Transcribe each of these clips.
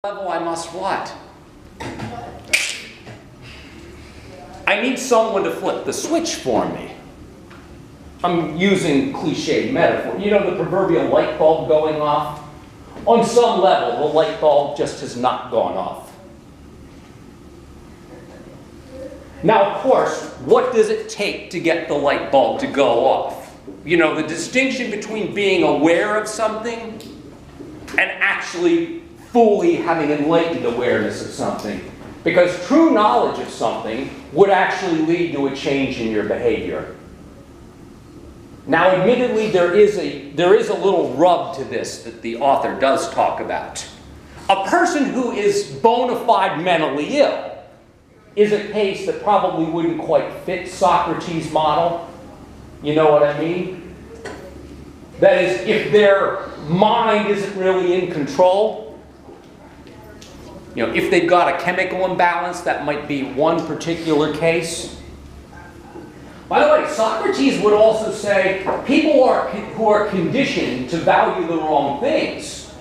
level I must what? I need someone to flip the switch for me. I'm using cliched metaphor. You know the proverbial light bulb going off? On some level, the light bulb just has not gone off. Now, of course, what does it take to get the light bulb to go off? You know, the distinction between being aware of something and actually fully having enlightened awareness of something. Because true knowledge of something would actually lead to a change in your behavior. Now, admittedly, there is a little rub to this that the author does talk about. A person who is bona fide mentally ill is a case that probably wouldn't quite fit Socrates' model. You know what I mean? That is, if their mind isn't really in control, you know, if they've got a chemical imbalance, that might be one particular case. By the way, Socrates would also say people who are conditioned to value the wrong things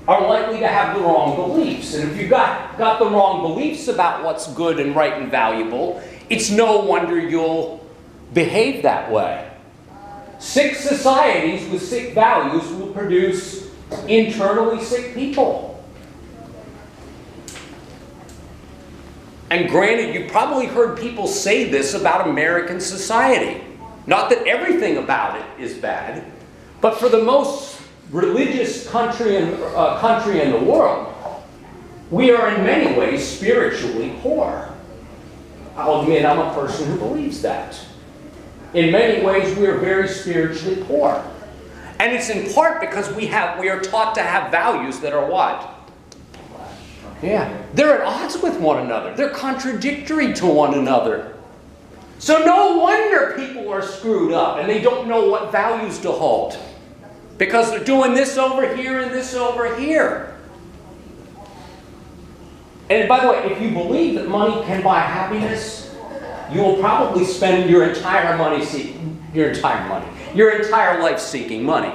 are likely to have the wrong beliefs. And if you've got the wrong beliefs about what's good and right and valuable, it's no wonder you'll behave that way. Sick societies with sick values will produce internally sick people. And granted, you've probably heard people say this about American society. Not that everything about it is bad, but for the most religious country in the world, we are in many ways spiritually poor. I'll admit I'm a person who believes that. In many ways, we are very spiritually poor. And it's in part because we are taught to have values that are what? Yeah, they're at odds with one another. They're contradictory to one another. So no wonder people are screwed up and they don't know what values to hold. Because they're doing this over here and this over here. And by the way, if you believe that money can buy happiness, you will probably spend your entire life seeking money.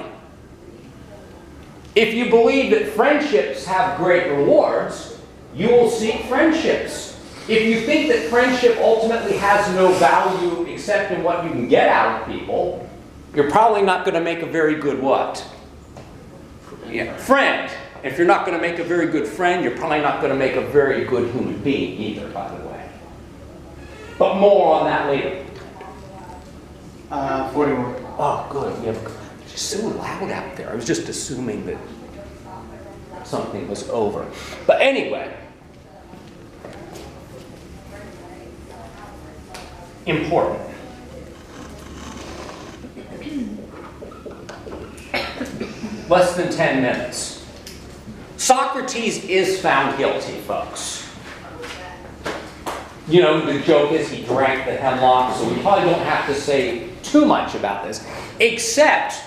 If you believe that friendships have great rewards, you will seek friendships. If you think that friendship ultimately has no value except in what you can get out of people, you're probably not going to make a very good what? Yeah, friend. If you're not going to make a very good friend, you're probably not going to make a very good human being either, by the way. But more on that later. 41. Oh, good. It's so loud out there. I was just assuming that something was over. But anyway, important. Less than 10 minutes. Socrates is found guilty, folks. You know, the joke is he drank the hemlock, so we probably don't have to say too much about this, except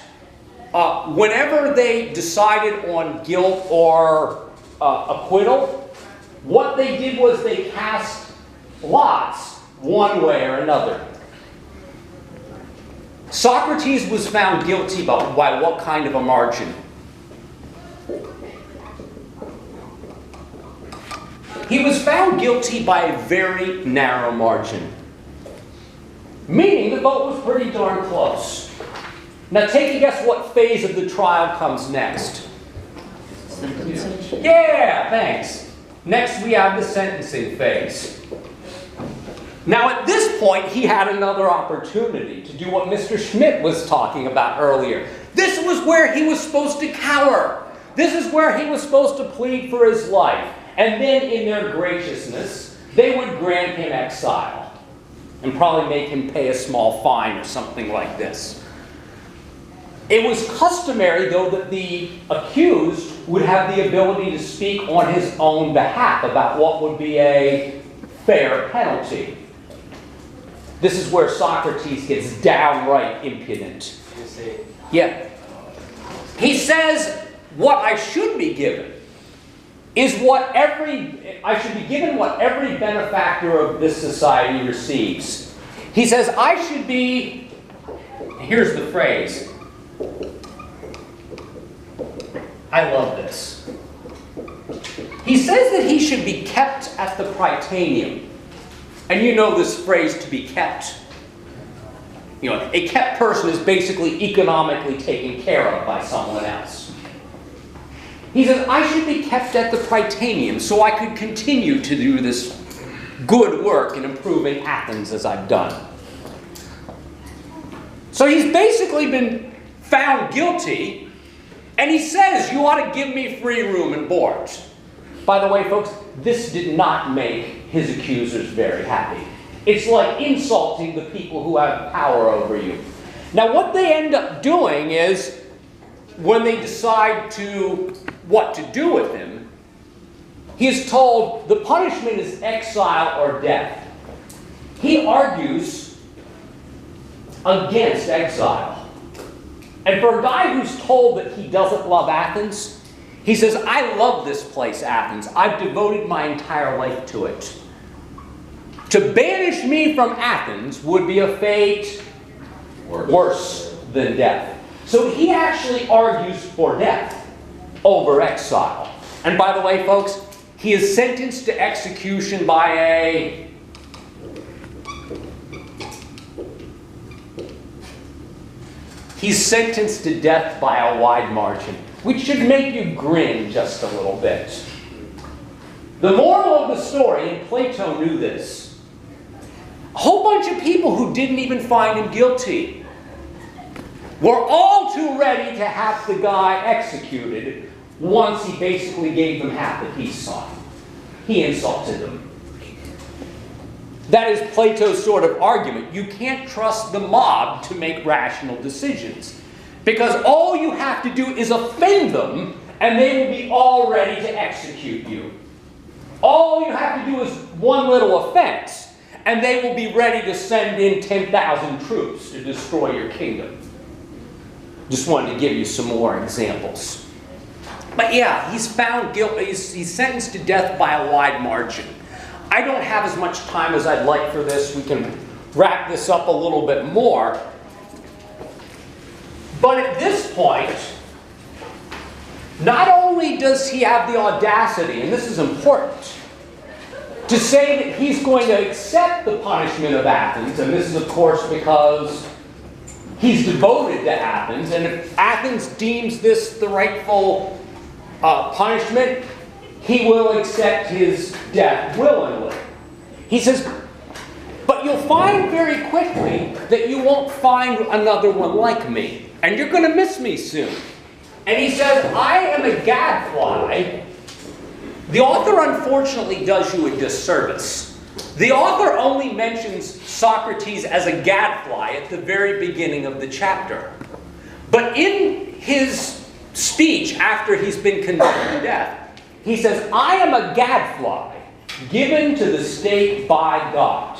whenever they decided on guilt or acquittal, what they did was they cast lots one way or another. Socrates was found guilty by what kind of a margin? He was found guilty by a very narrow margin, meaning the vote was pretty darn close. Now take a guess what phase of the trial comes next. Sentencing. Yeah, thanks. Next we have the sentencing phase. Now at this point he had another opportunity to do what Mr. Schmidt was talking about earlier. This was where he was supposed to cower. This is where he was supposed to plead for his life. And then in their graciousness, they would grant him exile and probably make him pay a small fine or something like this. It was customary, though, that the accused would have the ability to speak on his own behalf about what would be a fair penalty. This is where Socrates gets downright impudent. Yeah. He says, what I should be given is I should be given what every benefactor of this society receives. He says, I should be, here's the phrase, I love this. He says that he should be kept at the Prytaneum. And you know this phrase, to be kept. You know, a kept person is basically economically taken care of by someone else. He says, I should be kept at the Prytaneum so I could continue to do this good work in improving Athens as I've done. So he's basically been found guilty, and he says, you ought to give me free room and board. By the way, folks, this did not make his accusers very happy. It's like insulting the people who have power over you. Now, what they end up doing is, when they decide what to do with him, he is told the punishment is exile or death. He argues against exile. And for a guy who's told that he doesn't love Athens, he says, I love this place, Athens. I've devoted my entire life to it. To banish me from Athens would be a fate worse than death. So he actually argues for death over exile. And by the way, folks, he is sentenced to execution by a He's sentenced to death by a wide margin, which should make you grin just a little bit. The moral of the story, and Plato knew this, a whole bunch of people who didn't even find him guilty were all too ready to have the guy executed once he basically gave them half the peace sign. He insulted them. That is Plato's sort of argument. You can't trust the mob to make rational decisions, because all you have to do is offend them and they will be all ready to execute you. All you have to do is one little offense and they will be ready to send in 10,000 troops to destroy your kingdom. Just wanted to give you some more examples. But yeah, he's found guilty. He's sentenced to death by a wide margin. I don't have as much time as I'd like for this. We can wrap this up a little bit more. But at this point, not only does he have the audacity, and this is important, to say that he's going to accept the punishment of Athens, and this is of course because he's devoted to Athens, and if Athens deems this the rightful punishment, he will accept his death willingly. He says, but you'll find very quickly that you won't find another one like me, and you're going to miss me soon. And he says, I am a gadfly. The author unfortunately does you a disservice. The author only mentions Socrates as a gadfly at the very beginning of the chapter. But in his speech after he's been condemned to death, he says, I am a gadfly given to the state by God.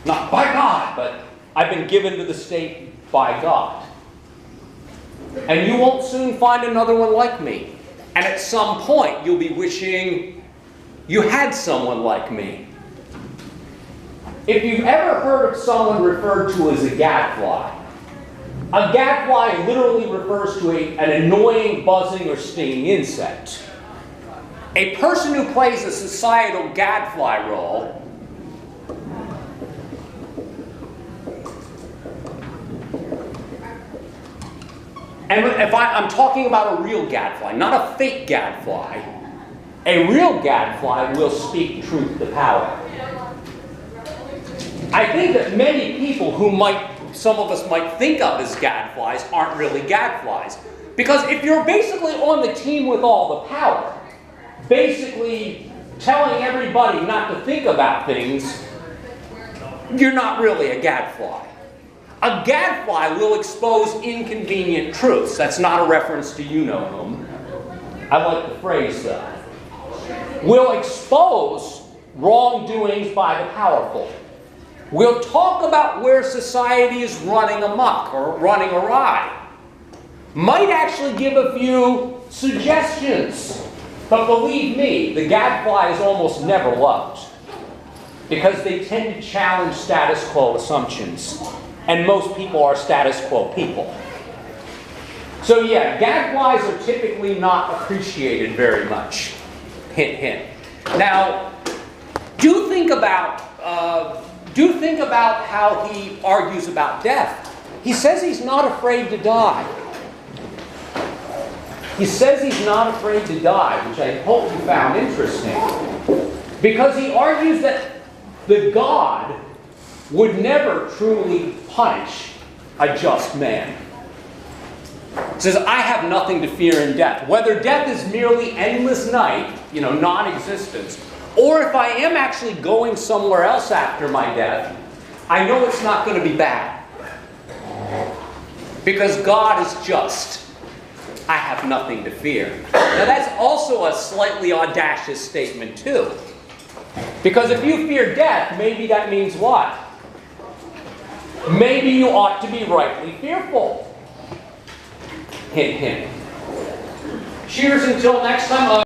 Not by God, but I've been given to the state by God. And you won't soon find another one like me. And at some point, you'll be wishing you had someone like me. If you've ever heard of someone referred to as a gadfly literally refers to an annoying, buzzing, or stinging insect. A person who plays a societal gadfly role and if I'm talking about a real gadfly, not a fake gadfly, a real gadfly will speak truth to power. I think that many people who some of us might think of as gadflies aren't really gadflies. Because if you're basically on the team with all the power, basically telling everybody not to think about things, you're not really a gadfly. A gadfly will expose inconvenient truths. That's not a reference to you-know-whom. I like the phrase, though. Will expose wrongdoings by the powerful. We'll talk about where society is running amok or running awry. Might actually give a few suggestions. But believe me, the gadfly is almost never loved, because they tend to challenge status quo assumptions. And most people are status quo people. So yeah, gadflies are typically not appreciated very much. Hint, hint. Now, do think about how he argues about death. He says he's not afraid to die. He says he's not afraid to die, which I hope you found interesting. Because he argues that the God would never truly punish a just man. He says, I have nothing to fear in death. Whether death is merely endless night, non-existence, or if I am actually going somewhere else after my death, I know it's not going to be bad. Because God is just. I have nothing to fear. Now that's also a slightly audacious statement too. Because if you fear death, maybe that means what? Maybe you ought to be rightly fearful. Hint, hint. Cheers until next time.